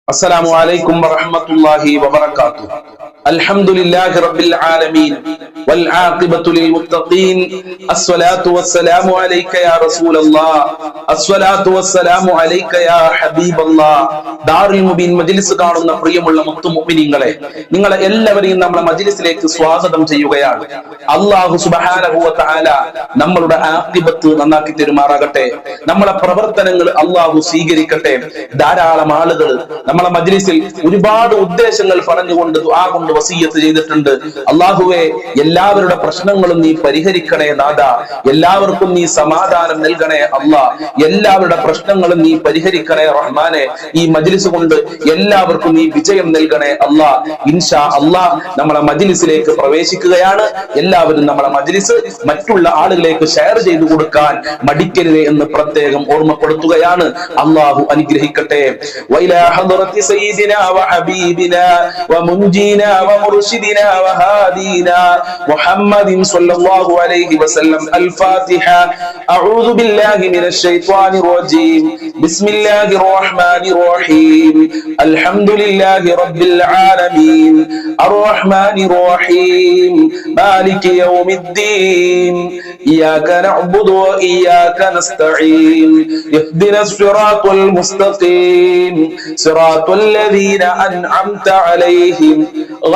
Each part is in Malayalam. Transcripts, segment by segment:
السلام عليكم ورحمة الله وبركاته. الحمد لله رب العالمين والعاقبة للمتقين. الصلاة والسلام عليك يا رسول الله. الصلاة والسلام عليك يا حبيب الله. ദാറുൽ മുബീൻ മജ്ലിസ് കാണുന്ന പ്രിയമുള്ള മുത്തു മുഅ്മിനീങ്ങളെ, നിങ്ങളെ എല്ലാവരെയും നമ്മുടെ മജ്ലിസിലേക്ക് സ്വാഗതം ചെയ്യുകയാണ്. അല്ലാഹു സുബ്ഹാനഹു വ തആല നമ്മളുടെ ആഖിബത്ത് നന്നാക്കി തരുമാറാകട്ടെ. നമ്മളെ പ്രവർത്തനങ്ങൾ അല്ലാഹു സ്വീകരിക്കട്ടെ. ധാരാളം ആളുകൾ നമ്മളെ മജ്ലിസിൽ ഒരുപാട് ഉദ്ദേശങ്ങൾ പറഞ്ഞുകൊണ്ട് ദുആ കൊണ്ട് വസിയ്യത്ത് ചെയ്തിട്ടുണ്ട്. അല്ലാഹുവേ, എല്ലാവരുടെ പ്രശ്നങ്ങളും നീ പരിഹരിക്കണേ നാഥ. എല്ലാവർക്കും നീ സമാധാനം നൽകണേ അല്ലാ. എല്ലാവരുടെ പ്രശ്നങ്ങളും നീ പരിഹരിക്കണേ റഹ്മാനെ. ഈ മജ്ലിസ് കൊണ്ട് എല്ലാവർക്കും നീ വിജയം നൽകണേ അല്ലാ. ഇൻഷാ അല്ലാ നമ്മളെ മജ്ലിസിലേക്ക് പ്രവേശിക്കുകയാണ്. എല്ലാവരും നമ്മളെ മജ്ലിസ് മറ്റുള്ള ആളുകളിലേക്ക് ഷെയർ ചെയ്തു കൊടുക്കാൻ മടിക്കരുത് എന്ന് പ്രത്യേകം ഓർമ്മപ്പെടുത്തുകയാണ്. അല്ലാഹു അനുഗ്രഹിക്കട്ടെ. വഇലാ ഹദ്റത്തി സയ്യിദിനാ വഹബീബിനാ വമുൻജീനാ വമുർശിദിനാ വഹാദീനാ മുഹമ്മദിൻ സ്വല്ലല്ലാഹു അലൈഹി വസല്ലം. അൽ-ഫാത്തിഹ. അഊദു ബില്ലാഹി മിനശ് ശൈത്വാനിർ റജീം. ബിസ്മില്ലാഹിർ റഹ്മാനിർ റഹീം. അൽഹംദുലില്ലാഹി റബ്ബിൽ ആലമീൻ. അർ-റഹ്മാനിർ റഹീം. മാലികി യൗമിദ്ദീൻ. ഇയ്യാക നഅ്ബുദു വഇയ്യാക നസ്തഈൻ. ഇഹ്ദിനസ് സിറാത്തൽ മുസ്തഖീം. സിറാത്തൽ ലദീന അൻഅംത അലൈഹിം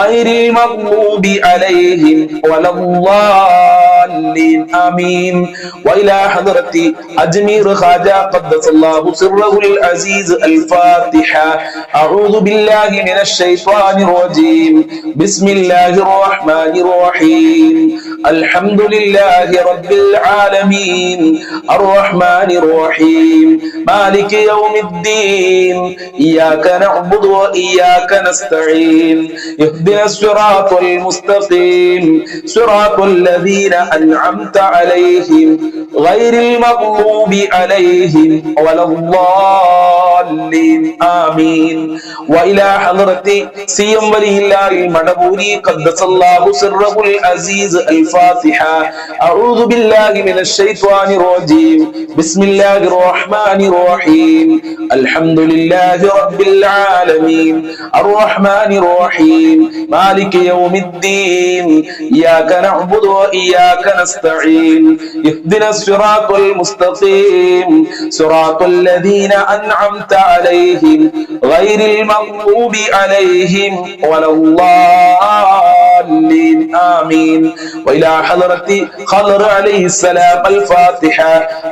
ഗൈറിൽ മഗ്ദൂബി അലൈഹിം വലദ്ദാലിൻ. ആമീൻ. വഇലാ ഹദ്റത്തി അജ്മീർ ഖാജ ഖദ്ദസല്ലാഹു സിർറഹുൽ അസീസ്. അൽ-ഫാത്തിഹ. അഊദു ബില്ലാഹി മിനശ് ശൈത്വാനിർ റജീം. ബിസ്മില്ലാഹിർ റഹ്മാനിർ റഹീം. അൽഹംദുലില്ലാഹി റബ്ബിൽ ആലമീൻ. അർ-റഹ്മാനിർ റഹീം. മാലികി യൗമിദ്ദീൻ. ഇയ്യാക നഅ്ബുദു വഇയ്യാക നസ്തഈൻ. ഇഹ്ദിനസ് സിറാത്തൽ മുസ്തഖീം. സിറാത്തൽ ലദീന അൻഅംത അലൈഹിം ഗൈറിൽ മഗ്ദൂബി അലൈഹിം വലദ്ദാലിൻ. ആമീൻ. വഇലാ ഹദ്റത്തി സിയം വലില്ലാഹിൽ മദബൂരി ഖദ്ദസല്ലാഹു സിർറഹുൽ അസീസ്. അൽ-ഫാത്തിഹ. അഊദു ബില്ലാഹി മിനശ് ശൈത്വാനിർ റജീം. ബിസ്മില്ലാഹിർ റഹ്മാനിർ റഹീം. അൽഹംദുലില്ലാഹി റബ്ബിൽ ആലമീൻ. അർ-റഹ്മാനിർ റഹീം. മാലികി യൗമിദ്ദീൻ. ഇയ്യാക നഅ്ബുദു വഇയ്യാക നസ്തഈൻ. ഇഹ്ദിനസ് സിറാത്തൽ മുസ്തഖീം. സിറാത്തൽ ലദീന അൻഅംത അലൈഹിം ഗൈറിൽ മഗ്ദൂബി അലൈഹിം വലദ്ദാലിൻ. ആമീൻ. വഇലാ ഹദ്റത്തി ഖദർ അലൈഹിസ്സലാം. അൽ-ഫാത്തിഹ.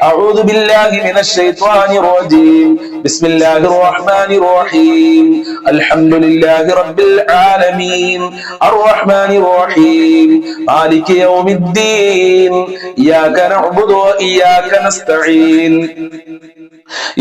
അഊദു ബില്ലാഹി മിനശ് ശൈത്വാനിർ റജീം. ബിസ്മില്ലാഹിർ റഹ്മാനിർ റഹീം. അൽഹംദുലില്ലാഹി റബ്ബിൽ ആലമീൻ. അർ-റഹ്മാനിർ റഹീം. മാലികി യൗമിദ്ദീൻ. ഇയ്യാക നഅ്ബുദു വഇയ്യാക നസ്തഈൻ.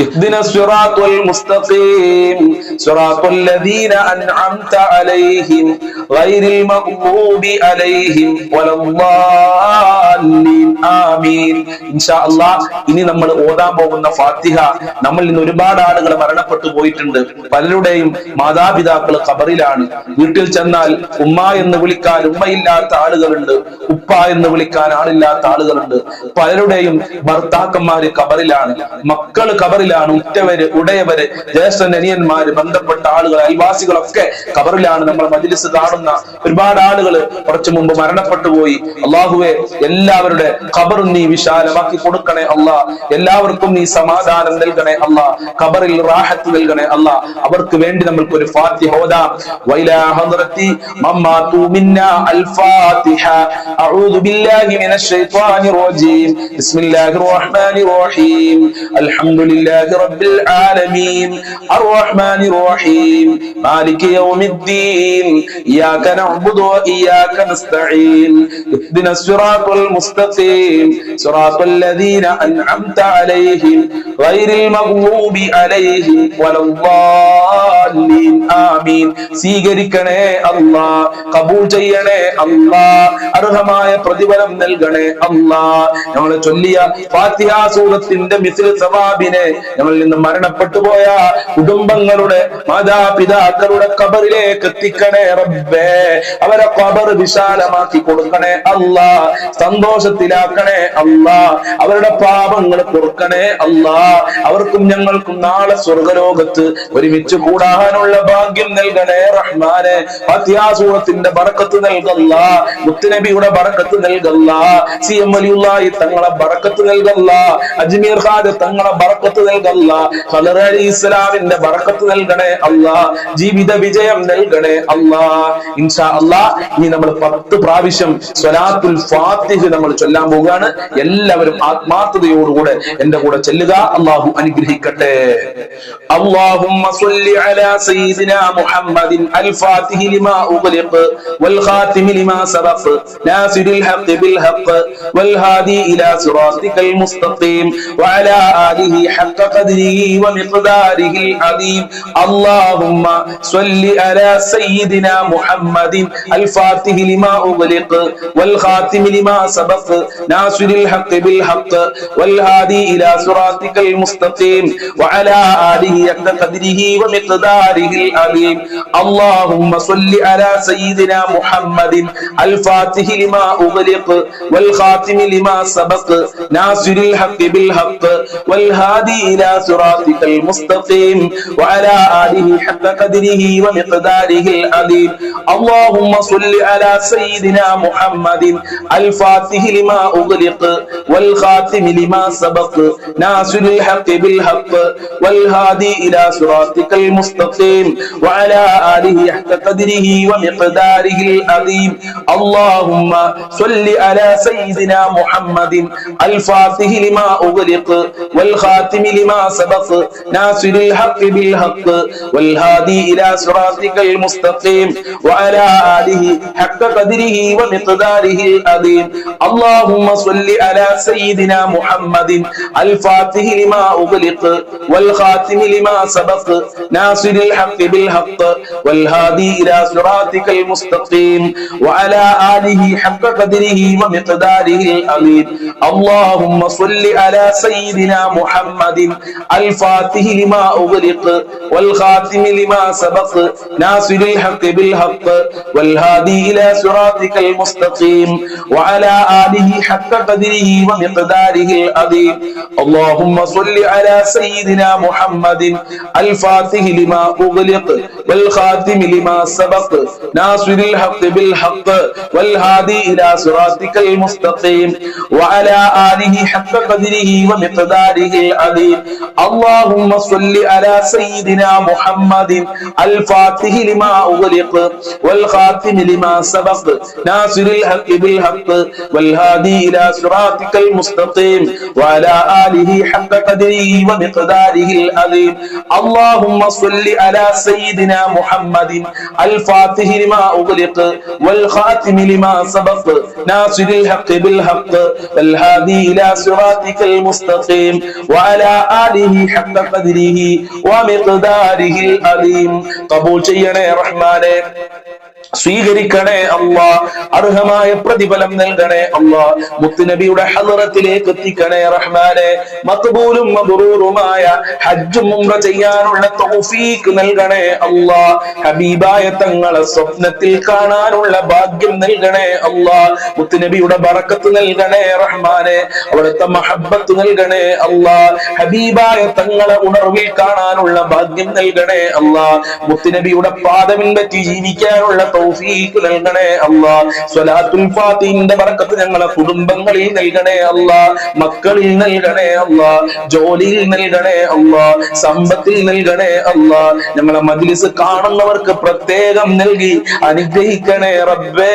اهدنا الصراط المستقيم. صراط الذين أنعمت عليهم غير المغضوب عليهم ولا الضالين. ആമീൻ. ഇൻഷാ അല്ലാഹ് ഇനി നമ്മൾ ഓതാൻ പോകുന്ന ഫാത്തിഹ, നമ്മൾ ഇന്ന് ഒരുപാട് ആളുകൾ മരണപ്പെട്ടു പോയിട്ടുണ്ട്. പലരുടെയും മാതാപിതാക്കൾ ഖബറിലാണ്. വീട്ടിൽ ചെന്നാൽ ഉമ്മ എന്ന് വിളിക്കാൻ ഉമ്മയില്ലാത്ത ആളുകളുണ്ട്, ഉപ്പ എന്ന് വിളിക്കാൻ ആളില്ലാത്ത ആളുകളുണ്ട്. പലരുടെയും ഭർത്താക്കന്മാര് ഖബറിലാണ്, മക്കള് ഖബറിലാണ്, ഉറ്റവര്, ഉടയവര്, ജ്യേഷ്ഠൻ, അനിയന്മാര്, ബന്ധപ്പെട്ട ആളുകൾ, അയൽവാസികളൊക്കെ ഖബറിലാണ്. നമ്മൾ മജ്ലിസ് കാണുന്ന ഒരുപാട് ആളുകൾ കുറച്ചു മുമ്പ് മരണപ്പെട്ടു പോയി. അള്ളാഹുവെ, എല്ലാവരുടെ ഖബറും നീ വിശാലമാക്കി കൊടുക്കണേ അല്ലാ. എല്ലാവർക്കും നീ സമാധാനം നൽകണേ അല്ലാ. ഖബറിൽ റാഹത്ത് നൽകണേ അല്ലാ. അവർക്ക് വേണ്ടി നമ്മൾക്ക് ഒരു ഫാത്തിഹ ഓതാം. വഇലാ ഹദ്റത്തി മമ്മാതു മിന്നാ. അൽ-ഫാത്തിഹ. അഊദു ബില്ലാഹി മിനശ് ശൈത്വാനിർ റജീം. ബിസ്മില്ലാഹിർ റഹ്മാനിർ റഹീം. അൽഹംദുലില്ലാഹി റബ്ബിൽ ആലമീൻ. അർ-റഹ്മാനിർ റഹീം. മാലികി യൗമിദ്ദീൻ. ഇയ്യാക നഅ്ബുദു വഇയ്യാക നസ്തഈൻ. ഇഹ്ദിനസ് സിറാത്തൽ മുസ്തഖീം. സിറാത്തൽ ലദീന അൻഅംത അലൈഹിം ഗൈറിൽ മഗ്ദൂബി അലൈഹിം വലദ്ദാലിൻ. ആമീൻ. സ്വീകരിക്കണേ അല്ലാ, ഖബൂൽ ചെയ്യണേ അല്ലാ, അർഹമായ പ്രതിഫലം നൽകണേ അല്ലാ. നമ്മൾ ചൊല്ലിയ ഫാത്തിഹ സൂറത്തിന്റെ മിസ്ൽ സവാബിനെ നമ്മളിൽ നിന്ന് മരണപ്പെട്ടു പോയ കുടുംബങ്ങളുടെ മാതാപിതാക്കളുടെ ഖബറിലേക്ക് എത്തിക്കണേ റബ്ബേ. അവരെ ഖബർ വിശാലമാക്കി കൊടുക്കണേ അല്ലാ. സന്തോഷത്തിലാക്കണേ അല്ലാ. അവരുടെ പാപങ്ങൾ പൊറുക്കണേ അല്ലാ. അവർക്കും ഞങ്ങൾക്കും നാളെ സ്വർഗലോകത്ത് ഒരുമിച്ച് കൂടാൻ ഓതാനുള്ള ഭാഗ്യം നൽകണേ റഹ്മാനെ. ഫാത്തിഹ സൂറത്തിന്റെ ബറക്കത്ത് നൽകല്ല, മുത്തുനബിയുടെ ബറക്കത്ത് നൽകല്ല, CM വലിയുള്ളാഹി തങ്ങളെ ബറക്കത്ത് നൽകല്ല, അജ്മീർ ഖാജ തങ്ങളെ ബറക്കത്ത് നൽകല്ല, ഖദർ അലി ഇസ്ലാമിന്റെ ബറക്കത്ത് നൽകണേ അല്ലാ. ജീവിത വിജയം നൽകണേ അല്ലാ. ഇൻഷാ അല്ലാഹ് ഇനി നമ്മൾ 10 പ്രാവശ്യം സ്വലാത്തുൽ ഫാത്തിഹ നമ്മൾ ചൊല്ലാൻ പോവുകയാണ്. എല്ലാവരും ആത്മാർത്ഥതയോടുകൂടെ എന്റെ കൂടെ ചെല്ലുക. അല്ലാഹു അനുഗ്രഹിക്കട്ടെ. اللهم صل على سيدنا محمد الفاتح لما أغلق والخاتم لما سبق ناصر الحق بالحق والهادي إلى صراطك المستقيم وعلى آله حق قدره ومقداره العظيم. اللهم صل على سيدنا محمد الفاتح لما أغلق والخاتم لما سبق ناصر الحق بالحق والهادي إلى صراطك المستقيم وعلى آله حق قدره ومقداره العظيم. اللهم صل على سيدنا محمد الفاتح لما أغلق والخاتم لما سبق ناصر الحق بالحق والهادي إلى صراطك المستقيم وعلى آله حق قدره ومقداره العظيم. اللهم صل على سيدنا محمد الفاتح لما أغلق والخاتم لما سبق ناصر الحق بالحق والهادي إلى صراطك المستقيم وعلى آله حق قدره ومقداره العظيم. اللهم صل على سيدنا محمد الفاتح لما أغلق والخاتم لما سبق ناصر الحق بالحق والهادي إلى صراطك المستقيم وعلى آله حق قدره ومقداره العظيم. اللهم صل على سيدنا محمد الفاتح لما أغلق والخاتم لما سبق ناصر الحق بالحق والهادي إلى صراطك المستقيم وعلى آله حق قدره ومقداره العظيم. اللهم صل على سيدنا محمد الفاتح لما أغلق والخاتم لما سبق ناصر الحق بالحق والهادي إلى صراطك المستقيم وعلى آله حق قدره ومقداره العظيم. اللهم صل على سيدنا محمد الفاتح لما أغلق والخاتم لما سبق ناصر الحق بالحق والهادي إلى صراطك المستقيم وعلى آله حق قدره ومقداره العظيم. اللهم صل على سيدنا محمد الفاتح لما أغلق والخاتم لما سبق ناصر الحق بالحق والهادي إلى صراطك المستقيم وعلى آله حق قدره ومقداره العظيم. اللهم صل على سيدنا محمد الفاتح لما أغلق والخاتم لما سبق ناصر الحق بالحق والهادي إلى صراطك المستقيم وعلى آله حق قدره ومقداره العظيم. قبول ചെയ്യണേ റഹ്മാനേ, സ്വീകരിക്കണേ അല്ലാ, അർഹമായ പ്രതിഫലം നൽകണേ അല്ലാ, മുത്തുനബിയുടെ ഹളറത്തിലേക്ക് എത്തിക്കണേ റഹ്മാനെ. മഖ്ബൂലും മബ്റൂറുമായ ഹജ്ജും ഉംറ ചെയ്യാനുള്ള തൗഫീഖ് നൽകണേ അല്ലാ. ഹബീബായ തങ്ങളെ സ്വപ്നത്തിൽ കാണാനുള്ള ഭാഗ്യം നൽകണേ അല്ലാ. മുത്തുനബിയുടെ ബറക്കത്ത് നൽകണേ റഹ്മാനെ, അവിടുത്തെ മഹബ്ബത്ത് നൽകണേ അല്ലാ. ഹബീബായ തങ്ങളെ ഉണർവിൽ കാണാനുള്ള ഭാഗ്യം നൽകണേ അല്ലാ. മുത്തുനബിയുടെ പാദം പറ്റി ജീവിക്കാനുള്ള തൗഫീഖ് നൽകണേ അല്ലാ. സ്വലാത്തുൽ ഫാത്തിഹിന്റെ ബറക്കത്ത് ഞങ്ങളെ കുടുംബങ്ങളിൽ നൽകണേ അല്ലാ, മക്കളിൽ നൽകണേ അല്ലാ, ജോലിയിൽ നൽകണേ അല്ലാ, സമ്പത്തിൽ നൽകണേ അല്ലാ. ഞങ്ങളെ മജ്ലിസ് കാണുന്നവർക്ക് പ്രത്യേകം നൽകി അനുഗ്രഹിക്കണേ റബ്ബേ.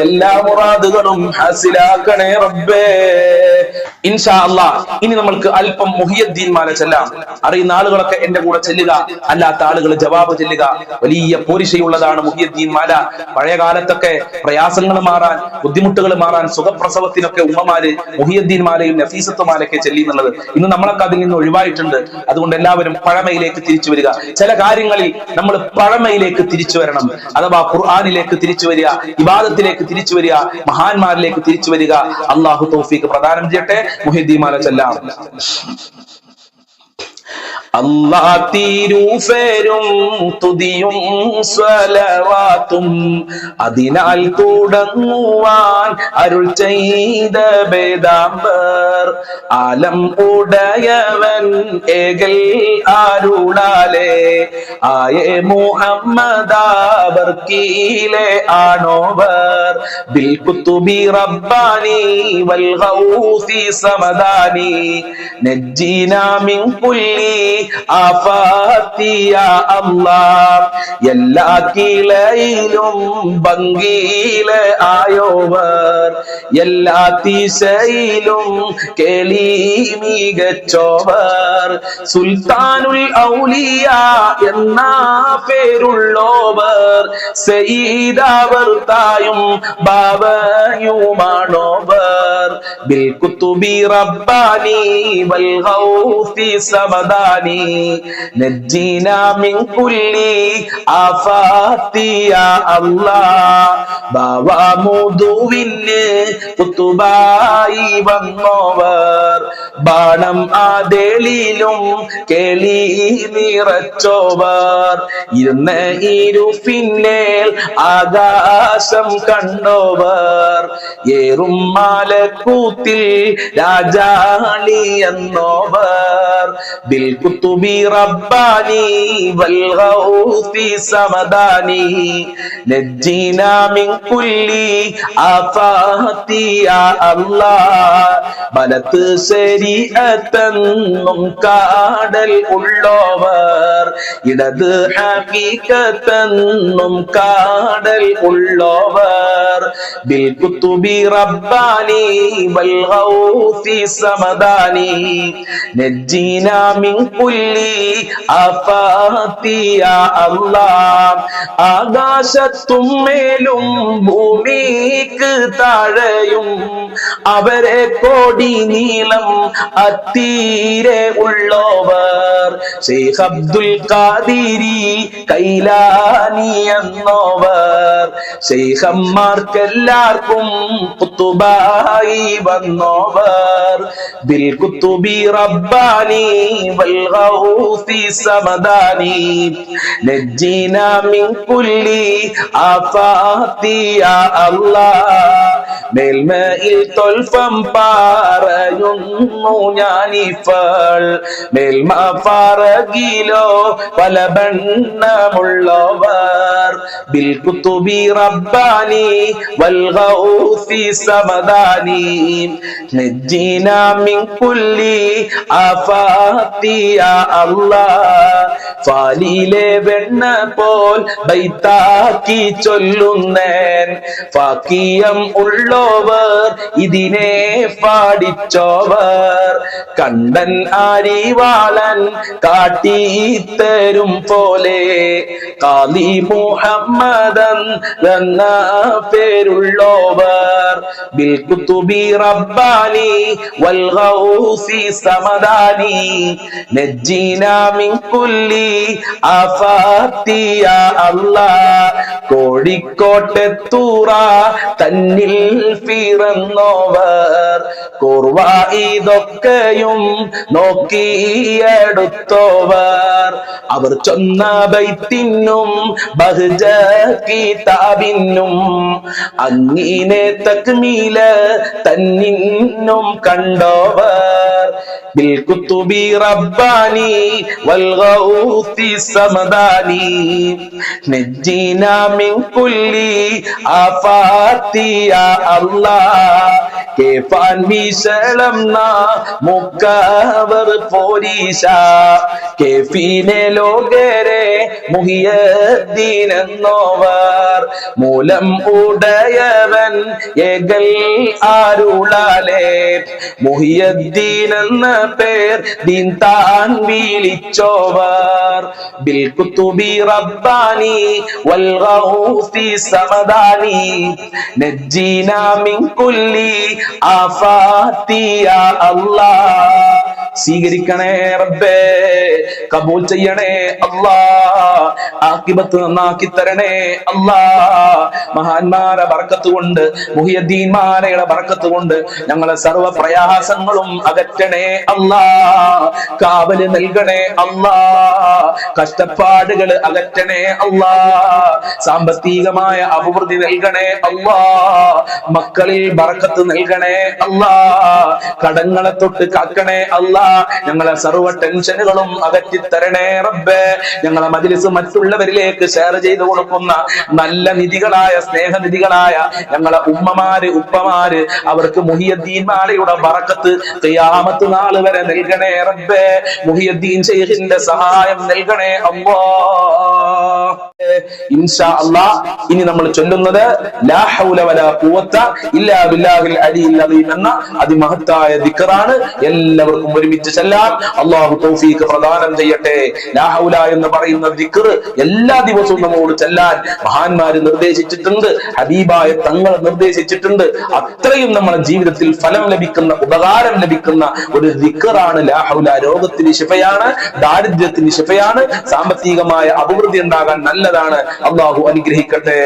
എല്ലാ മുറാദുകളും ഹാസിലാക്കണേ റബ്ബേ. ഇൻഷാ അല്ലാഹ് ഇനി നമ്മൾക്ക് അല്പം മുഹിയുദ്ദീൻ മാല ചൊല്ലാം. അറിയുന്ന ആളുകളൊക്കെ എന്റെ കൂടെ ചെല്ലുക, അല്ലാത്ത ആളുകൾ ജവാബ് ചെല്ലുക. വലിയ പോരിശയുള്ളതാണ് മുഹിയുദ്ദീൻ മാല. പഴയ കാലത്തൊക്കെ പ്രയാസങ്ങൾ മാറാൻ, ബുദ്ധിമുട്ടുകൾ മാറാൻ, സുഖപ്രസവത്തിനൊക്കെ ഉമ്മമാര് മുഹിയുദ്ദീൻ മാലയും നഫീസത്ത് മാലയൊക്കെ ചെല്ലുന്നുള്ളത്. ഇന്ന് നമ്മളൊക്കെ അതിൽ നിന്ന് ഒഴിവായിട്ടുണ്ട്. അതുകൊണ്ട് എല്ലാവരും പഴമയിലേക്ക് തിരിച്ചു വരിക. ചില കാര്യങ്ങളിൽ നമ്മൾ പഴമയിലേക്ക് തിരിച്ചു വരണം, അഥവാ ഖുർആനിലേക്ക് തിരിച്ചു വരിക, ഇബാദത്തിലേക്ക് തിരിച്ചു വരിക, മഹാന്മാരിലേക്ക് തിരിച്ചു വരിക. അല്ലാഹു തൗഫീഖ് പ്രദാനം ചെയ്യട്ടെ. മുഹിയുദ്ദീൻ മാല ചൊല്ലാം. അല്ലാ തിരുഫേരും തുതിയും സ്വലവാത്തും അതിനാൽ തുടങ്ങുവാൻ അരുൾ ചെയ്ത വേദാംബർ ആലം ഉടയവൻ ഏകൽ ആരുളാലേ ആയേ മുഹമ്മദാവർക്കീലെ ആണോവർ ബിൽ കുത്തുബി റബ്ബാനി വൽ ഗൗസി സമദാനി നജ്ജിനാ മിൻ കുല്ലി ആഫാത്തിയ അല്ലാഹ് എല്ലാ കിളയിലും ഭംഗിയിലെ ആയോവർ എല്ലാ ദിശയിലും കേളി മികച്ചോവർ സുൽത്താനുൽ ഔലിയ എന്ന പേരുള്ളോവർ സയ്യിദാവർ തായും ബാബയുമാണോവർ ബിൽ കുത്തുബി റബ്ബാനി വൽ ഗൗസി സമദാനി നജ്ജിനാ മിൻ കുല്ലി ആഫാത്തിയ അല്ലാഹ് ബാവമുദുവിന് കുത്തുബായി വന്നോവർ ബാണം ആദേളിലും കേളി നിറച്ചോവർ ഇരുന്ന ഇരുഫിന്നേൽ ആകാശം കണ്ടോവർ ഏറും മാലക്കൂത്തിൽ രാജാളി എന്നോവർ ബിൽ കുത്തുബി റബ്ബാനി വൽ ഗൗസി സമദാനി നജ്ജിനാ മിൻ കുല്ലി ആഫാത്തിയ അല്ലാഹ് ബലത്ത് ശരീഅത്തെന്നും കാടൽ ഉള്ളോവർ ഇടത് ഹഖീഖത്തെന്നും കാടൽ ഉള്ളോവർ ബിൽ കുത്തുബി റബ്ബാനി വൽ ഗൗസി സമദാനി നജ്ജിനാ മിൻ കുല്ലി ആഫാത്തിയ അല്ലാഹ് ആകാശത്തും മേലും ഭൂമിക്ക് താഴെയും അവരെ കോടി നീളം അത്തീരെ ഉള്ളോവർ ശൈഖ് അബ്ദുൽ ഖാദിരി കൈലാനി എന്നോവർ ശൈഖന്മാർക്കെല്ലാവർക്കും കുത്തുബായി വന്നോവർ ബിൽ കുത്തുബി റബ്ബാനി വൽ ഗൗസി സമദാനി നജ്ജിനാ മിൻ കുല്ലി ആഫാത്തിയ അല്ലാഹ് മേൽമയിൽ തൊൽഫം പറയുന്നു ഞാനിഫൾ മേൽമ ഫറകിലോ പല ബണ്ണമുള്ളവർ ബിൽ കുത്തുബി റബ്ബാനി വൽ ഗൗസി സമദാനി നജ്ജിനാ മിൻ കുല്ലി ആഫാത്തിയ അല്ലാഹ് ഫാലിലെ വെണ്ണ പോൽ ബൈത്താക്കി ചൊല്ലുന്നേൻ ഫാക്കിയം ഉള്ളോവർ ഇതിനെ പാടിച്ചോവർ കണ്ടൻ ആരിവാളൻ കാട്ടിത്തരും പോലെ ഖാദി മുഹമ്മദൻ എന്ന പേരുള്ളോവർ ബിൽ കുത്തുബി റബ്ബാനി വൽ ഗൗസി സമദാനി നജ്ജിനാ മിൻ കുല്ലി ആഫാത്തിയ അല്ലാഹ് കോഴിക്കോട്ടെ തൂറ തന്നിൽ പിറന്നോവർ കുർവ ഇതൊക്കെയും നോക്കിയെടുത്തോവർ അവർ ചൊന്ന ബൈത്തിനും ബഹ്ജ കിതാബിനും അങ്ങിനെ തക്മീല തന്നിന്നും കണ്ടോവർ ബിൽ കുത്തുബി റബ്ബാനി വൽ ഗൗസി സമദാനി നജ്ജിനാ മിൻ കുല്ലി ആഫാത്തിയ അല്ലാഹ് കേഫാൻ വിശളം മുക്കവർ പോരീശ കേഫീനെ ലോകരെ മുഹിയദ്ദീൻ എന്നോവർ മൂലം ഉടയവൻ ഏകൽ ആരുളാലേ മുഹിയദ്ദീൻ എന്ന പേർ ദീൻ താൻ വിളിച്ചോവർ ബിൽ കുത്തുബി റബ്ബാനി വൽ ഗൗസി സമദാനി നജ്ജിനാ മിൻ കുല്ലി ആഫാത്തിയ അല്ലാഹ് സ്വീകരിക്കണേ റബ്ബേ, കബൂൽ ചെയ്യണേ അല്ലാ. ആഖിബത്ത് നന്നാക്കി തരണേ അല്ലാ. മഹാന്മാരെ ബർക്കത്ത് കൊണ്ട്, മുഹിയുദ്ദീൻ മാലയുടെ ബർക്കത്ത് കൊണ്ട് ഞങ്ങളെ സർവ്വ പ്രയാസങ്ങളും അകറ്റണേ അല്ലാ. കാവല് നൽകണേ അല്ലാ. കഷ്ടപ്പാടുകൾ അകറ്റണേ അല്ലാ. സാമ്പത്തികമായ അഭിവൃദ്ധി നൽകണേ അല്ലാ. മക്കളിൽ ബർക്കത്ത് നൽകണേ അല്ലാ. കടങ്ങളെ തൊട്ട് കാക്കണേ അല്ലാ. ഞങ്ങളെ സർവ്വ ടെൻഷനുകളും അകറ്റിത്തരണേ റബ്ബേ. ഞങ്ങളെ മജ്‌ലിസ് മറ്റുള്ളവരിലേക്ക് ഷെയർ ചെയ്തു കൊടുക്കുന്ന നല്ല നിധികളായ, സ്നേഹനിധികളായ ഞങ്ങളെ ഉമ്മമാര്, ഉപ്പമാര്, അവർക്ക് മുഹിയുദ്ദീൻ മാലയുടെ ബറക്കത്ത് ഖിയാമത്ത് നാൾ വരെ നൽകണേ റബ്ബേ. മുഹിയുദ്ദീൻ ശൈഖിന്റെ സഹായം നൽകണേ അല്ലാഹ്. ഇൻഷാ അല്ലാഹ് ഇനി നമ്മൾ ചൊല്ലുന്നത് ലാ ഹൗല വലാ ഖുവത ഇല്ലാ ബില്ലാഹിൽ അലിയിൽ അദീം എന്ന അതിമഹത്തായ ദിക്റാണ്. എല്ലാവർക്കും ഒരുമിച്ച് ചൊല്ലാം. അല്ലാഹു തൗഫീഖ് പ്രദാനം ചെയ്യട്ടെ. ലാ ഹൗല എന്ന് പറയുന്ന ദിക്ർ എല്ലാ ദിവസവും നമ്മോട് ചൊല്ലാൻ മഹാന്മാര് നിർദ്ദേശിച്ചിട്ടുണ്ട്, ഹബീബായ തങ്ങൾ നിർദ്ദേശിച്ചിട്ടുണ്ട്. അത്രയും നമ്മുടെ ജീവിതത്തിൽ ഫലം ലഭിക്കുന്ന, ഉപകാരം ലഭിക്കുന്ന ഒരു ദിക്റാണ് ലാ ഹൗല. രോഗത്തിന് ശിഫയാണ്, ദാരിദ്ര്യത്തിന് ശിഫയാണ്, സാമ്പത്തികമായ അഭിവൃദ്ധി ഉണ്ടാകാൻ നല്ലതാണ്. അല്ലാഹു അനുഗ്രഹിക്കട്ടെ.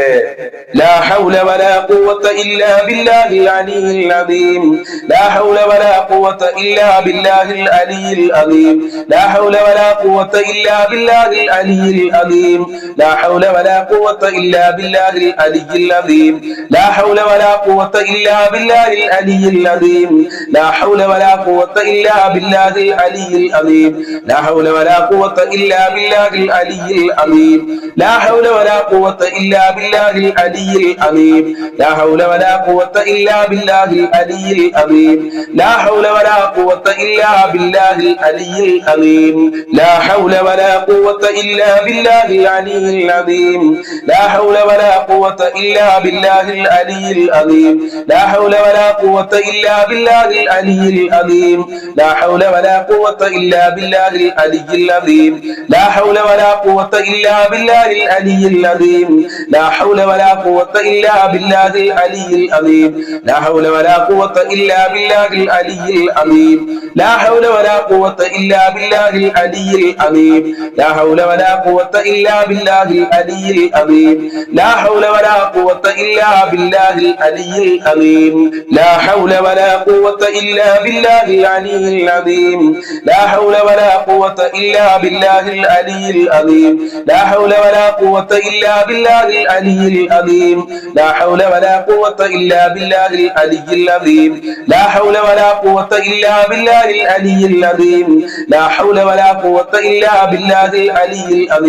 ലാ ഹൗല വലാ ഖുവത ഇല്ലാ ബില്ലാഹിൽ അലിയിൽ അദീം. ലാ ഹൗല വലാ ഖുവത ഇല്ലാ ബില്ലാഹിൽ അലിയിൽ അദീം. ലാ ഹൗല വലാ ഖുവത ഇല്ലാ ബില്ലാഹിൽ അലിയിൽ അദീം. ലാ ഹൗല വലാ ഖുവത ഇല്ലാ ബില്ലാഹിൽ അലിയിൽ അദീം. ലാ ഹൗല വലാ ഖുവത ഇല്ലാ ബില്ലാഹിൽ അലിയിൽ അദീം. ലാ ഹൗല വലാ ഖുവത ഇല്ലാ ബില്ലാഹിൽ അലിയിൽ അദീം. ലാ ഹൗല വലാ ഖുവത ഇല്ലാ ബില്ലാഹിൽ അലിയിൽ അദീം. ലാ ഹൗല വലാ ഖുവത ഇല്ലാ ബില്ലാഹിൽ അലിയിൽ അദീം. ലാ ഹൗല വലാ ഖുവത ഇല്ലാ ബില്ലാഹിൽ അലിയിൽ അദീം. ലാ ഹൗല വലാ ഖുവത ഇല്ലാ ബില്ലാഹിൽ അലിയിൽ അദീം. ലാ ഹൗല വലാ ഖുവത ഇല്ലാ ബില്ലാഹിൽ അലിയിൽ അദീം. ലാ ഹൗല വലാ ഖുവത ഇല്ലാ ബില്ലാഹിൽ അലിയിൽ അദീം. ലാ ഹൗല വലാ ഖുവത ഇല്ലാ ബില്ലാഹിൽ അലിയിൽ അദീം. ലാ ഹൗല വലാ ഖുവത ഇല്ലാ ബില്ലാഹിൽ അലിയിൽ അദീം. ലാ ഹൗല വലാ ഖുവത ഇല്ലാ ബില്ലാഹിൽ അലിയിൽ അദീം. ലാ ഹൗല വലാ ഖുവത ഇല്ലാ ബില്ലാഹിൽ അലിയിൽ അദീം. ലാ ഹൗല വലാ ഖുവത ഇല്ലാ ബില്ലാഹിൽ അലിയിൽ അദീം. ലാ ഹൗല വലാ ഖുവത ഇല്ലാ ബില്ലാഹിൽ അലിയിൽ അദീം. ലാ ഹൗല വലാ ഖുവത ഇല്ലാ ബില്ലാഹിൽ അലിയിൽ അദീം. ലാ ഹൗല വലാ ഖുവത ഇല്ലാ ബില്ലാഹിൽ അലിയിൽ അദീം. ലാ ഹൗല വലാ ഖുവത ഇല്ലാ ബില്ലാഹിൽ അലിയിൽ അദീം. ലാ ഹൗല വലാ ഖുവത ഇല്ലാ ബില്ലാഹിൽ അലിയിൽ അദീം. ലാ ഹൗല വലാ ഖുവത ഇല്ലാ ബില്ലാഹിൽ അലിയിൽ അദീം. ലാ ഹൗല വലാ ഖുവത ഇല്ലാ ബില്ലാഹിൽ അലിയിൽ അദീം. ലാ ഹൗല വലാ ഖുവത ഇല്ലാ ബില്ലാഹിൽ അലിയിൽ അദീം. ലാ ഹൗല വലാ ഖുവത ഇല്ലാ ബില്ലാഹിൽ അലിയിൽ അദീം. ലാ ഹൗല വലാ ഖുവത ഇല്ലാ ബില്ലാഹിൽ അലിയിൽ അദീം. ലാ ഹൗല വലാ ഖുവത ഇല്ലാ ബില്ലാഹിൽ അലിയിൽ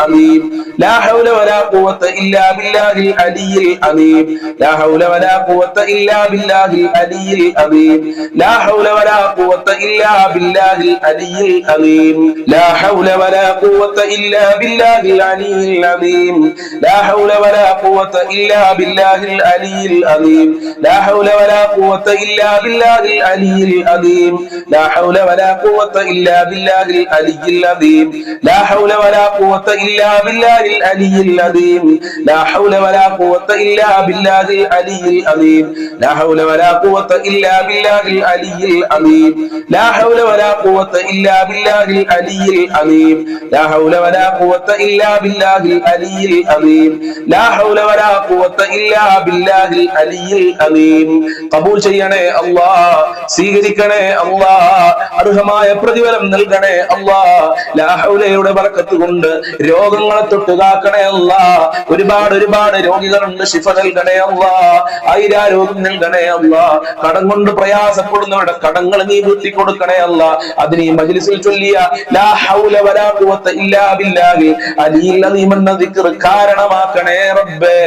അദീം. ലാ ഹൗല വലാ ഖുവത ഇല്ലാ ബില്ലാഹിൽ അലിയിൽ അദീം. ലാ ഹൗല വലാ ഖുവത ഇല്ലാ ബില്ലാഹിൽ അലിയിൽ അദീം. ലാ ഹൗല വലാ ഖുവത ഇല്ലാ ബില്ലാഹിൽ അലിയിൽ അദീം. ലാ ഹൗല വലാ ഖുവത ഇല്ലാ ബില്ലാഹിൽ അലിയിൽ അദീം. ലാ ഹൗല വലാ ഖുവത ഇല്ലാ ബില്ലാഹിൽ അലിയിൽ അദീം. ലാ ഹൗല വലാ ഖുവത ഇല്ലാ ബില്ലാഹിൽ അലിയിൽ അദീം. ലാ ഹൗല വലാ ഖുവത ഇല്ലാ ബില്ലാഹിൽ അലിയിൽ അദീം. ലാ ഹൗല വലാ ഖുവത ഇല്ലാ ബില്ലാഹിൽ അലിയിൽ അദീം. ലാ ഹൗല വലാ ഖുവത ഇല്ലാ ബില്ലാഹിൽ അലിയിൽ അദീം. ലാ ഹൗല വലാ ഖുവത ഇല്ലാ ബില്ലാഹിൽ അലിയിൽ അദീം. ലാ ഹൗല വലാ ഖുവത ഇല്ലാ ബില്ലാഹിൽ അലിയിൽ അദീം. ലാ ഹൗല വലാ ഖുവത ഇല്ലാ ബില്ലാഹിൽ അലിയിൽ അദീം. ഖബൂൽ ചെയ്യണേ അല്ലാഹ്, സ്വീകരിക്കണേ അല്ലാഹ്, അർഹമായ പ്രതിഫലം നൽകണേ അല്ലാഹ്. ലാ ഹൗലയുടെ ബർക്കത്ത് കൊണ്ട് രോഗങ്ങളെ തൊട്ട് കാക്കണേ അല്ലാഹ്. ഒരുപാട് രോഗികളുണ്ട്, ശിഫ നൽകണേ അല്ലാഹ്. ആയിരാരോഗ്യം നൽകണേ അല്ലാഹ്. കടം കൊണ്ട് പ്രയാസപ്പെടുന്നവരുടെ കടങ്ങൾ നീ വീട്ടി കൊടുക്കണേ അല്ലാഹ്. അതിന് ഈ മജ്‌ലിസിൽ ചൊല്ലിയ ലാ ഹൗല വലാ ഖുവത ഇല്ലാ ബില്ലാഹി അലിയിൽ അദീം എന്ന ദിക്ർ കാരണമാക്കണേ റബ്ബേ.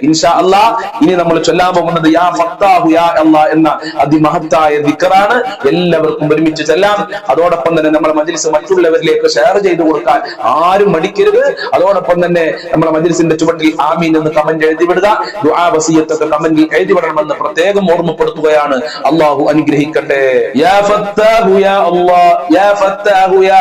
ഇൻഷാ അല്ലാഹ് ഇനി നമ്മൾ ചൊല്ലാൻ പോകുന്നത് യാ ഫത്താഹു യാ അല്ലാഹ് എന്ന അതിമഹത്തായ ദിക്റാണ്. എല്ലാവർക്കും ഒരുമിച്ച് ചൊല്ലാം. അതോടൊപ്പം തന്നെ നമ്മുടെ മജ്‌ലിസ് മറ്റുള്ളവരിലേക്ക് ഷെയർ ചെയ്തു കൊടുക്കാൻ ആരും മടിക്കരുത്. അതോടൊപ്പം തന്നെ നമ്മുടെ മജ്‌ലിസിന്റെ ചുവട്ടിൽ ആമീൻ എന്ന് കമന്റ് എഴുതി വിടുക. ദുആ വസിയത്തൊക്കെ കമന്റിൽ എഴുതി വിടണമെന്ന് പ്രത്യേകം ഓർമ്മപ്പെടുത്തുകയാണ്. അല്ലാഹു അനുഗ്രഹിക്കട്ടെ. യാ ഫത്താഹു യാ അല്ലാഹ്, യാ ഫത്താഹു യാ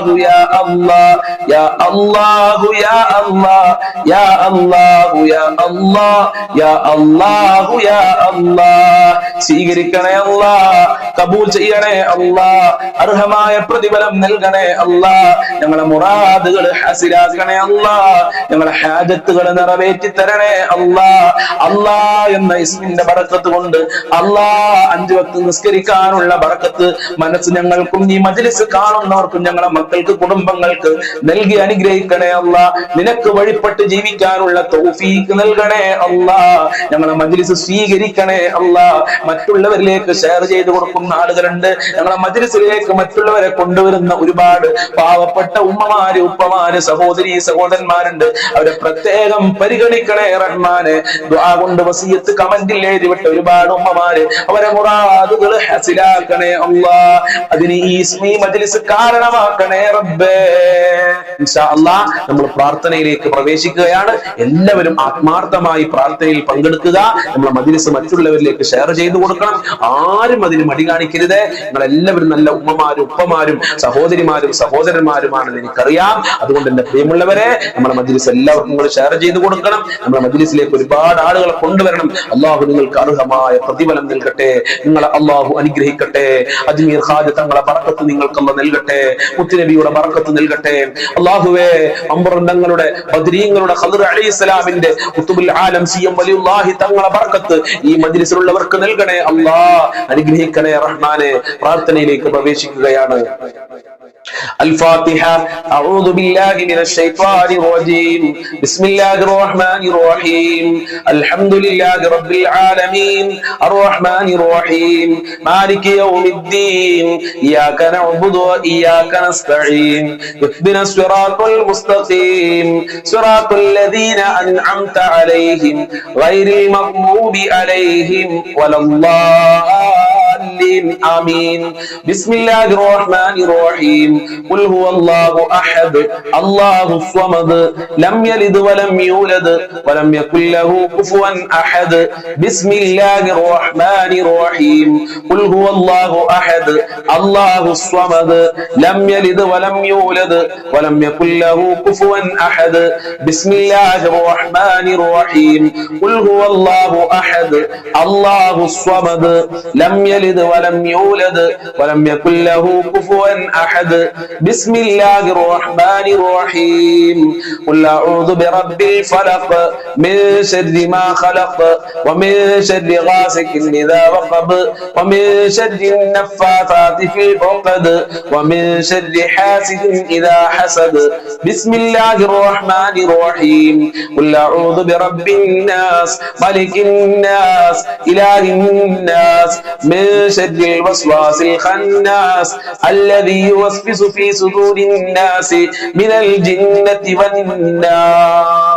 അല്ലാഹു യാ അല്ലാഹ് യാ അല്ലാഹു യാ അല്ലാഹ് യാ അല്ലാഹു യാ അല്ലാഹ് യാ അല്ലാഹു യാ അല്ലാഹ്. സ്വീകരിക്കണേ അല്ലാഹ്, കബൂൽ ചെയ്യണേ അല്ലാഹ്, അർഹമായ പ്രതിഫലം നൽകണേ അല്ലാഹ്, ഞങ്ങളെ മുറാദുകൾ ഹാസിലാക്കണേ അല്ലാഹ്, ഞങ്ങളെ ഹാജത്തുകൾ നിറവേറ്റി തരണേ അല്ലാഹ്. അല്ലാഹ് എന്ന ഇസ്മിന്റെ ബറക്കത്ത് കൊണ്ട് അല്ലാഹ് 5 വക്ത് നിസ്കരിക്കാനുള്ള ബറക്കത്ത് മനസ്സ് ഞങ്ങൾക്കും ഈ മജ്ലിസ് കാണുന്നവർക്കും ഞങ്ങളുടെ മക്കൾക്ക് കുടുംബങ്ങൾക്ക് നൽകി അനുഗ്രഹിക്കണേ അല്ലാഹ്. നിനക്ക് വഴിപ്പെട്ട് ജീവിക്കാനുള്ള തൗഫീഖ് നൽകണേ അല്ലാഹ്. ഞങ്ങളുടെ മജ്ലിസ് സ്വീകരിക്കണേ അല്ലാഹ്. മറ്റുള്ളവരിലേക്ക് ഷെയർ ചെയ്ത് കൊടുക്കുന്ന ആളുകളുണ്ട്. ഞങ്ങളുടെ മജ്ലിസിലേക്ക് മറ്റുള്ളവരെ കൊണ്ടുവരുന്ന ഒരുപാട് പാവപ്പെട്ട ഉമ്മമാര്, ഉപ്പമാര്, സഹോദരി സഹോദരന്മാരുണ്ട്. അവരെ പ്രത്യേകം പരിഗണിക്കണേ റഹ്മാനെ. ദുആ കൊണ്ട് വസിയത്ത് കമന്റിൽ എഴുതിവിട്ട ഒരുപാട് ഉമ്മമാര്, അവരെ മുറാദുകൾ ഹസിലാക്കണേ അല്ലാഹ്. അതിന് ഈ ഇസ്മി മജ്ലിസ് കാരണമാക്കണേ റബ്ബേ. ഇൻഷാ അല്ലാഹ് നമ്മൾ പ്രാർത്ഥനയിലേക്ക് പ്രവേശിക്കുകയാണ്. എല്ലാവരും ആത്മാർത്ഥമായി പ്രാർത്ഥനയിൽ പങ്കെടുക്കുക. നമ്മളെ മജ്ലിസ് മറ്റുള്ളവരിലേക്ക് ഷെയർ ചെയ്തു കൊടുക്കണം. ആരും അതിന് മടി കാണിക്കരുത്. നിങ്ങൾ എല്ലാവരും നല്ല ഉമ്മമാരും ഉപ്പമാരും സഹോദരിമാരും സഹോദരന്മാരുമാണെന്ന് എനിക്കറിയാം. അതുകൊണ്ട് എന്റെ പ്രിയമുള്ളവരെ, നമ്മുടെ മജ്ലിസ് എല്ലാവർക്കും നിങ്ങൾ ഷെയർ ചെയ്ത് കൊടുക്കണം. നമ്മുടെ മജ്ലിസിലേക്ക് ഒരുപാട് ആളുകളെ കൊണ്ടുവരണം. അള്ളാഹു നിങ്ങൾക്ക് അർഹമായ പ്രതിഫലം നൽകട്ടെ. നിങ്ങളെ അള്ളാഹു അനുഗ്രഹിക്കട്ടെ. അജ്മീർ ഖാജ തങ്ങളെ ബറക്കത്ത് നിങ്ങൾക്ക് അല്ലാഹു നൽകട്ടെ. മുത്തുനബിയുടെ ബറക്കത്ത് നൽകട്ടെ. അള്ളാഹുവേ, അമ്പറങ്ങളുടെ ബദ്രീങ്ങളുടെ ഖദർ അലൈഹിസ്സലാമിന്റെ ഖുതുബുൽ ആലം സിയം വലിയുല്ലാഹി തങ്ങളെ ബറക്കത്ത് ഈ മജ്ലിസിലുള്ളവർക്ക് നൽകണേ അല്ലാഹ്. അനുഗ്രഹിക്കണേ റഹ്മാനെ. പ്രാർത്ഥനയിലേക്ക് പ്രവേശിക്കുകയാണ്. الفاتحة. أعوذ بالله من الشيطان الرجيم. بسم الله الرحمن الرحيم. الحمد لله رب العالمين الرحمن الرحيم مالك يوم الدين إياك نعبد وإياك نستعين اهدنا الصراط المستقيم صراط الذين أنعمت عليهم غير المغضوب عليهم ولا الضالين آمين. بسم الله الرحمن الرحيم. قل هو الله أحد الله الصمد لم يلد ولم يولد ولم يكن له كفوا أحد. بسم الله الرحمن الرحيم. قل هو الله أحد الله الصمد لم يلد ولم يولد ولم يكن له كفوا أحد. بسم الله الرحمن الرحيم. قل هو الله أحد الله الصمد لم يلد ولم يولد ولم يكن له كفوا أحد. بسم الله الرحمن الرحيم. قل أعوذ برب الفلق من شر ما خلق ومن شر غاسق إذا وقب ومن شر النفاثات في العقد ومن شر حاسد إذا حسد. بسم الله الرحمن الرحيم. قل أعوذ برب الناس ملك الناس إله الناس من شر الوسواس الخناس الذي يوسوس في صدور الناس من الجنة والناس.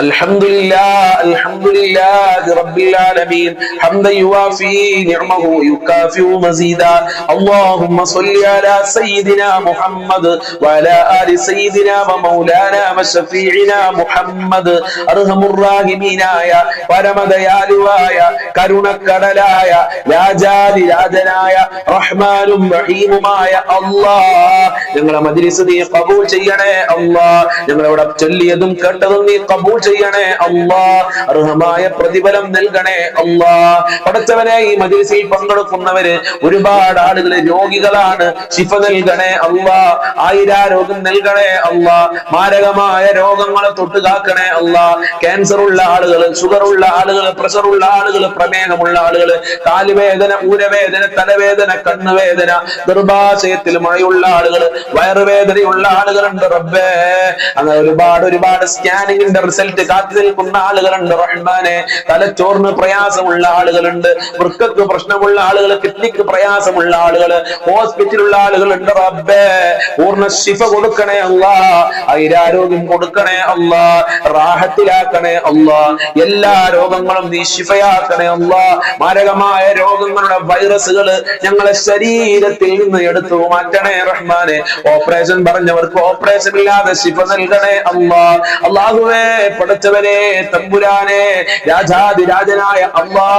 الحمد لله رب العالمين حمدا يوافي نعمه ويكافئ مزيدا. اللهم صل على سيدنا محمد وعلى آل سيدنا ومولانا وشفيعنا محمد. أرحم الراحمين آية പരമദയാലുവായ കരുണക്കടലായ രാജാതി രാജനായ റഹ്മാനും റഹീമുമായ അല്ലാഹ്, ഞങ്ങളെ മജ്ലിസ് നീ ഖബൂൽ ചെയ്യണേ അല്ലാഹ്. ഞങ്ങളവിടെ ചൊല്ലിയതും കേട്ടതും നീ ഖബൂൽ ചെയ്യണേ അല്ലാഹ്. അർഹമായ പ്രതിഫലം നൽകണേ അല്ലാഹ്. പടച്ചവനെ, ഈ മജ്ലിസിൽ പങ്കെടുക്കുന്നവര് ഒരുപാട് ആളുകൾ രോഗികളാണ്. ശിഫ നൽകണേ അല്ലാഹ്. ആയിരാരോഗ്യം നൽകണേ അല്ലാഹ്. മാരകമായ രോഗങ്ങളെ തൊട്ട് കാക്കണേ അല്ലാഹ്. ക്യാൻസർ ഉള്ള ആളുകൾ, ഷുഗർ ഉള്ള ആളുകൾ, പ്രഷർ ഉള്ള ആളുകൾ, പ്രമേഹമുള്ള ആളുകൾ, കാലുവേദന, ഊരവേദന, തലവേദന, കണ്ണുവേദന, ഗർഭാശയത്തിൽ മുഴയുള്ള ആളുകൾ, വയറുവേദനയുള്ള ആളുകളുണ്ട് റബ്ബേ. അങ്ങനെ ഒരുപാട് സ്കാനിങ്ങിന്റെ റിസൾട്ട് കാത്തു നിൽക്കുന്ന ആളുകളുണ്ട് റഹ്മാനെ. തലച്ചോറിന് പ്രയാസമുള്ള ആളുകളുണ്ട്, വൃക്കക്ക് പ്രശ്നമുള്ള ആളുകൾ, കിഡ്നിക്ക് പ്രയാസമുള്ള ആളുകൾ, ഹോസ്പിറ്റലുള്ള ആളുകളുണ്ട് റബ്ബേ. പൂർണ്ണ ശിഫ കൊടുക്കണേ അല്ലാഹ്. ആരോഗ്യം കൊടുക്കണേ അല്ലാഹ്. റാഹത്തിലാക്കണേ അല്ലാഹ്. എല്ലാ രോഗങ്ങളും നീ ശിഫയാക്കണേ അല്ലാഹ്. മാരകമായ രോഗങ്ങളുടെ വൈറസുകൾ ഞങ്ങളെ ശരീരത്തിൽ നിന്ന് എടുത്തു മാറ്റണേ റഹ്മാനെ. ഓപ്പറേഷൻ പറഞ്ഞവർക്ക് ഓപ്പറേഷൻ ഇല്ലാതെ ശിഫ നൽകണേ അല്ലാഹ്. അല്ലാഹുവേ, പടച്ചവനെ തമ്പുരാനെ രാജാതിരാജനായ അല്ലാ,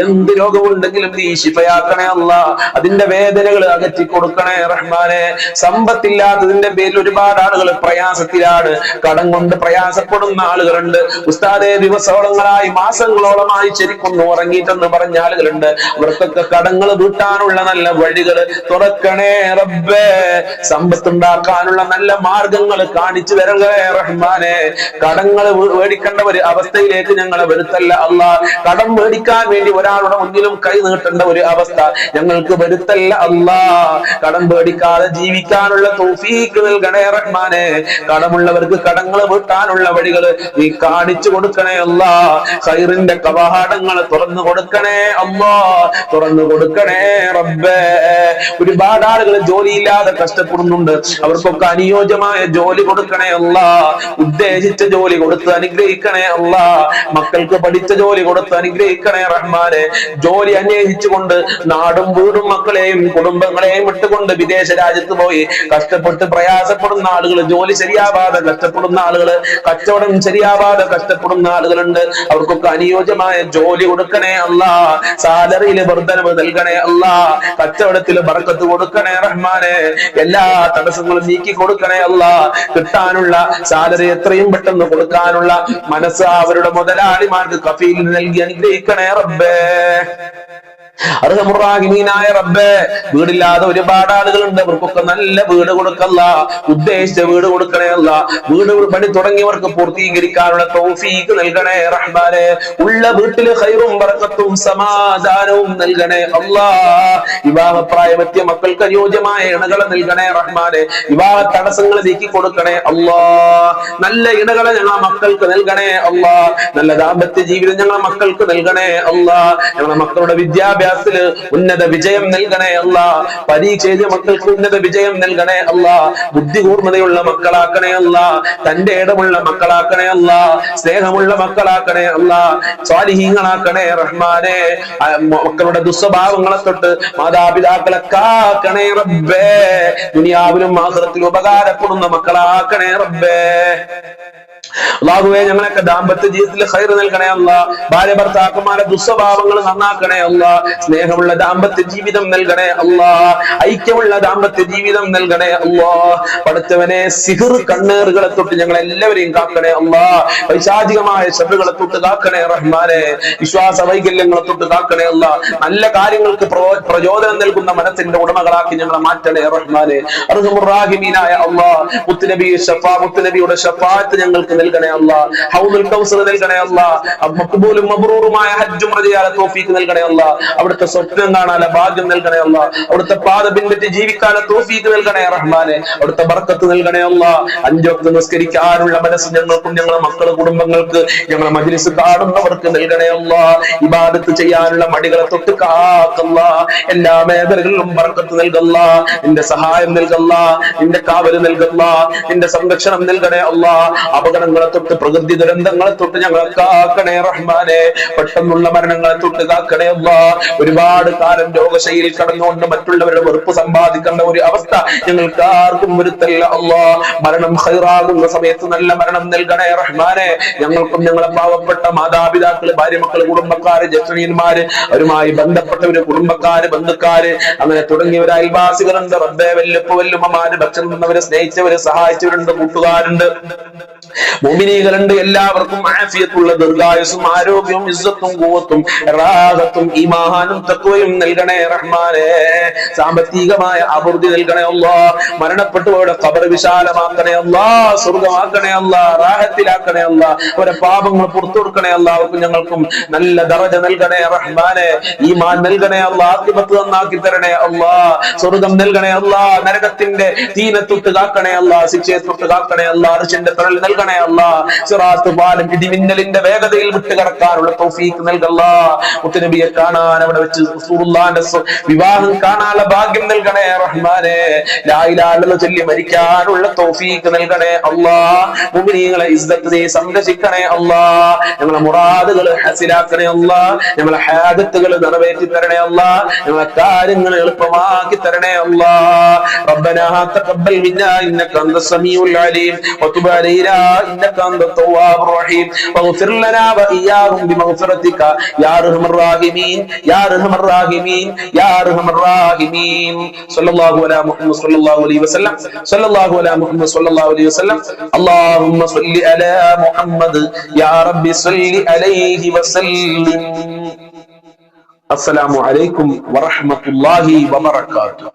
എന്ത് രോഗമുണ്ടെങ്കിലും നീ ശിഫയാക്കണേ അല്ലാ, അതിന്റെ വേദനകൾ അകറ്റി കൊടുക്കണേ റഹ്മാനെ. സമ്പത്തില്ലാത്തതിന്റെ പേരിൽ ഒരുപാട് ആളുകൾ പ്രയാസത്തിലാണ്, കടം കൊണ്ട് പ്രയാസപ്പെടുന്ന ആളുകളുണ്ട്. ഉസ്താദേ ദിവസങ്ങളായി മാസങ്ങളോളമായി ശരിക്കൊന്നും ഉറങ്ങിയിട്ടെന്ന് പറഞ്ഞ ആളുകളുണ്ട്. അവർക്കൊക്കെ കടങ്ങൾ വീട്ടാനുള്ള നല്ല വഴികൾ തുറക്കണേ റബ്ബേ. സമ്പത്തുണ്ടാക്കാനുള്ള നല്ല മാർഗങ്ങൾ കാണിച്ചു തരണേ റഹ്മാനെ. കടങ്ങൾ മേടിക്കേണ്ട ഒരു അവസ്ഥയിലേക്ക് ഞങ്ങളെ വരുത്തല്ല അല്ലാ. കടം മേടിക്കാൻ വേണ്ടി ഒരാളുടെ മുന്നിലും കൈ നീട്ടേണ്ട ഒരു അവസ്ഥ ഞങ്ങൾക്ക് വരുത്തല്ല അല്ലാ. കടം മേടിക്കാതെ ജീവിക്കാനുള്ള തൗഫീഖ് നൽകണേ റഹ്മാനെ. കടമുള്ളവർക്ക് കടങ്ങൾ വീട്ടാനുള്ള വഴികൾ നീ കാണിച്ചു കൊടുക്കണേ അല്ലാ. ഖൈറിന്റെ കവാടങ്ങൾ തുറന്നു കൊടുക്കണേ അല്ലാ, തുറന്നു കൊടുക്കണേ റബ്ബേ. ഒരുപാട് ആളുകൾ ജോലിയില്ലാതെ കഷ്ടപ്പെടുന്നുണ്ട്, അവർക്കൊക്കെ അനുയോജ്യമായ ജോലി കൊടുക്കണേ അല്ലാ. ഉദ്ദേശിച്ച ജോലി കൊടുത്ത് അനുഗ്രഹിക്കണേ അല്ലാ. മക്കൾക്ക് പഠിച്ച ജോലി കൊടുത്ത് അനുഗ്രഹിക്കണേ റഹ്മാനെ. ജോലി അന്വേഷിച്ചുകൊണ്ട് നാടും വീടും മക്കളെയും കുടുംബങ്ങളെയും വിട്ടുകൊണ്ട് വിദേശ രാജ്യത്ത് പോയി കഷ്ടപ്പെട്ട് പ്രയാസപ്പെടുന്ന ആളുകൾ, ജോലി ശരിയാവാതെ കഷ്ടപ്പെടുന്ന ആളുകൾ, കച്ചവടം ശരിയാവാതെ കഷ്ടപ്പെടുന്ന ആളുകളുണ്ട്. അവർക്കൊക്കെ അനുയോജ്യമായ ജോലി കൊടുക്കണേ അല്ലാ. സാലറിയിൽ വർധനവ് നൽകണേ അല്ലാ. കച്ചവടത്തിൽ ബർക്കത്ത് കൊടുക്കണേ റഹ്മാനെ. എല്ലാ തടസ്സങ്ങളും നീക്കി കൊടുക്കണേ അല്ലാ. കിട്ടാനുള്ള സാലറി എത്രയും പെട്ടെന്ന് കൊടുക്കാനുള്ള മനസ്സ് അവരുടെ മുതലാളിമാർക്ക് കഫീൽ നൽകി അനുഗ്രഹിക്കണേ റബ്ബേ. അർഹമുറാഹിമീനായ റബ്ബേ, വീടില്ലാതെ ഒരുപാട് ആളുകളുണ്ട്, അവർക്കൊക്കെ നല്ല വീട് കൊടുക്കല്ല, ഉദ്ദേശിച്ച വീട് കൊടുക്കണേ അല്ല. വീട് പണി തുടങ്ങിയവർക്ക് പൂർത്തീകരിക്കാനുള്ള തൗഫീഖ് നൽകണേ റഹ്മാനെ. ഉള്ള വീട്ടില് ഖൈറും ബറക്കത്തും സമാധാനവും നൽകണേ അല്ലാ. വിവാഹപ്രായമെത്തിയ മക്കൾക്ക് അനുയോജ്യമായ ഇണകളെ നൽകണേ റഹ്മാനെ. വിവാഹ തടസ്സങ്ങൾ നീക്കി കൊടുക്കണേ അല്ലാ. നല്ല ഇണകളെ ഞങ്ങളെ മക്കൾക്ക് നൽകണേ അല്ലാ. നല്ല ദാമ്പത്യ ജീവിതം ഞങ്ങളെ മക്കൾക്ക് നൽകണേ അല്ലാ. ഞങ്ങളെ മക്കളുടെ വിദ്യാഭ്യാസ ഉന്നത വിജയം നൽകണേ അല്ലാ. പരീക്ഷ എഴുതിയ മക്കൾക്ക് ഉന്നത വിജയം നൽകണേ അല്ലാ. ബുദ്ധി കൂർമ്മതയുള്ള മക്കളാക്കണേ അല്ലാ. തന്റെ ഇടമുള്ള മക്കളാക്കണേ അല്ലാ. സ്നേഹമുള്ള മക്കളാക്കണേ അല്ലാ. സ്വാലിഹീങ്ങളാക്കണേ റഹ്മാനെ. മക്കളുടെ ദുസ്വഭാവങ്ങളെ തൊട്ട് മാതാപിതാക്കളെ കാക്കണേ റബ്ബേ. ദുനിയാവിലും ആഖിറത്തിലും ഉപകാരപ്പെടുന്ന മക്കളാക്കണേ റബ്ബേ. അല്ലാഹുവേ, ഞങ്ങളൊക്കെ ദാമ്പത്യ ജീവിതത്തിൽ ഖൈർ നൽകണേ അല്ലാ. ഭാര്യ ഭർത്താക്കന്മാരുടെ ദുസ്വഭാവങ്ങൾ നന്നാക്കണേ അല്ലാ. സ്നേഹമുള്ള ദാമ്പത്യ ജീവിതം നൽകണേ അല്ലാ. ഐക്യമുള്ള ദാമ്പത്യ ജീവിതം നൽകണേ അല്ലാ. പടച്ചവനെ, സിഹ്ർ കണ്ണേറുകളെ തൊട്ട് ഞങ്ങൾ എല്ലാവരെയും കാക്കണേ അല്ലാ. പൈശാചികമായ ശബ്ദങ്ങളെ തൊട്ട് കാക്കണേ റഹ്മാനെ. വിശ്വാസ വൈകല്യങ്ങളെ തൊട്ട് കാക്കണേ അല്ലാ. നല്ല കാര്യങ്ങൾക്ക് പ്രചോദനം നൽകുന്ന മനസ്സിന്റെ ഉടമകളാക്കി ഞങ്ങളെ മാറ്റണേ റഹ്മാനെ. അർഹമുറാഹിമീനായ അല്ലാ, മുത്തുനബിയുടെ ശഫാഅത്ത് ഞങ്ങൾക്ക് നൽകണേ അല്ലാ. ഹൗദുൽ കൗസർ നൽകണേ അല്ലാ. മഖ്ബൂലും മബ്റൂറുമായ ഹജ്ജും റജയാലെ തൗഫീഖ് നൽകണേ അല്ലാ. അവിടുത്തെ സ്വപ്നം കാണാനുള്ള ഭാഗ്യം നൽകണേ അല്ലാ. അവിടുത്തെ പാത പിൻപറ്റി ജീവിക്കാനുള്ള തൗഫീഖ് നൽകണേ റഹ്മാനെ. അവിടുത്തെ ബർക്കത്ത് നൽകണേ അല്ലാ. 5 വക്ത് നിസ്കരിക്കാനുള്ള മനസ്സ് ഞങ്ങൾക്കും ഞങ്ങളുടെ മക്കളുടെ കുടുംബങ്ങൾക്ക്, ഞങ്ങളുടെ മജ്ലിസ് കാണുന്നവർക്ക് നൽകണേ അല്ലാ. ഇബാദത്ത് ചെയ്യാനുള്ള മടികളെ തൊട്ട് കാക്കല്ലാ. എല്ലാ മേഖലകളിലും ബർക്കത്ത് നൽകല്ലാ. നിന്റെ സഹായം നൽകല്ലാ. നിന്റെ കാവല് നൽകല്ലാ. നിന്റെ സംരക്ഷണം നൽകണേ അല്ലാ. അപകടങ്ങളെ തൊട്ട്, പ്രകൃതി ദുരന്തങ്ങളെ തൊട്ട് ഞങ്ങളെ കാക്കണേ റഹ്മാനെ. പെട്ടെന്നുള്ള മരണങ്ങളെ തൊട്ട് കാക്കണേ അല്ലാ. ഒരുപാട് കാലം രോഗശൈലിയിൽ കടന്നുകൊണ്ട് മറ്റുള്ളവരുടെ വെറുപ്പ് സമ്പാദിക്കേണ്ട ഒരു അവസ്ഥ ഞങ്ങൾക്ക് ആർക്കും വരുത്തല്ല അല്ലാ. മരണം ഖൈറാകുന്ന സമയത്ത് നല്ല മരണം നൽകണേ റഹ്മാനെ. ഞങ്ങൾക്കും ഞങ്ങളെ പാവപ്പെട്ട മാതാപിതാക്കള്, ഭാര്യ മക്കള്, കുടുംബക്കാര്, ജ്യേഷ്ഠന്മാര്, അവരുമായി ബന്ധപ്പെട്ടവര്, കുടുംബക്കാര്, ബന്ധുക്കാര്, അങ്ങനെ തുടങ്ങിയവര്, അയൽവാസികളുണ്ട് റബ്ബേ. വല്ലുമ്മമാര്, ഭക്ഷണം തന്നവര്, സ്നേഹിച്ചവര്, സഹായിച്ചവരുണ്ട്, കൂട്ടുകാരുണ്ട്, മുഅ്മിനീകളുണ്ട്. എല്ലാവർക്കും ആഫിയത്തുള്ള ദീർഘായുസ്സും ആരോഗ്യവും ഇസ്സത്തും ഖുവത്തും റാഹത്തും ഈമാനും തഖ്വയും നൽകണേ റഹ്മാനേ. സാമ്പത്തികമായ അഭിവൃദ്ധി നൽകണേ അല്ലാഹ്. മരണപ്പെട്ടവരുടെ ഖബർ വിശാലമാക്കണേ അല്ലാഹ്. സ്വർഗ്ഗമാക്കണേ അല്ലാഹ്. റാഹത്തിലാക്കണേ അല്ലാഹ്. അവരുടെ പാപങ്ങൾ പുറത്തു കൊടുക്കണേ അല്ലാഹ്. അവർക്കും ഞങ്ങൾക്കും നല്ല ദറജ നൽകണേ റഹ്മാനേ. ഈമാൻ നൽകണേ അല്ലാഹ്. ആഖിബത്ത് നന്നാക്കി തരണേ അല്ലാഹ്. സ്വർഗ്ഗം നൽകണേ അല്ലാഹ്. നരകത്തിന്റെ തീനെ തൊട്ട് കാക്കണേ അല്ലാഹ്. ശിക്ഷയെ തൊട്ട് കാക്കണേ അല്ലാഹ്. അർശിന്റെ തണൽ നൽകണേ അല്ലാഹ്. സിറാത്ത് പാലം ഇടിമിന്നലിന്റെ വേഗതയിൽ വിട്ടുകിടക്കാനുള്ള തൗഫീഖ് നൽകല്ലാഹ്. മുത്തുനബിയെ കാണാൻ അവിടെ വെച്ച് റസൂലുള്ളാഹിന്റെ വിവാഹം കാണാനുള്ള ഭാഗ്യം നൽകണേ റഹ്മാനെ. ലാ ഇലാഹ ഇല്ലല്ലാഹ് ചൊല്ലി മരിക്കാനുള്ള തൗഫീഖ് നൽകണേ അല്ലാഹ്. മുഅ്മിനീങ്ങളെ ഇസ്സത്ത് നീ സംരക്ഷിക്കണേ അല്ലാഹ്. ഞങ്ങളെ മുറാദുകൾ ഹസിലാക്കണേ അല്ലാഹ്. ഞങ്ങളെ ഹാജത്തുകൾ നിറവേറ്റി തരണേ അല്ലാഹ്. ഞങ്ങളെ കാര്യങ്ങൾ എളുപ്പമാക്കി തരണേ അല്ലാഹ്. റബ്ബനാ തഖബ്ബൽ മിന്നാ ഇന്നക അൻതസ് സമീഉൽ അലീം വതുബ് അലൈനാ ഇന്നക അൻതത് തവ്വാബുർ റഹീം വഗ്ഫിർ ലനാ വഇയ്യാഹും ബിമഗ്ഫിറതിക യാ അർഹമർ റഹീമീൻ യാ അർഹമർ റഹീമീൻ യാ അർഹമർ റഹീമീൻ. സ്വല്ലല്ലാഹു അലാ മുഹമ്മദ് സ്വല്ലല്ലാഹു അലൈഹി വസല്ലം സ്വല്ലല്ലാഹു അലാ മുഹമ്മദ് സ്വല്ലല്ലാഹു അലൈഹി വസല്ലം. അല്ലാഹുമ്മ സ്വല്ലി അലാ മുഹമ്മദ് യാ റബ്ബി സ്വല്ലി അലൈഹി വസല്ലം. അസ്സലാമു അലൈക്കും വറഹ്മത്തുള്ളാഹി വബറകാതുഹു.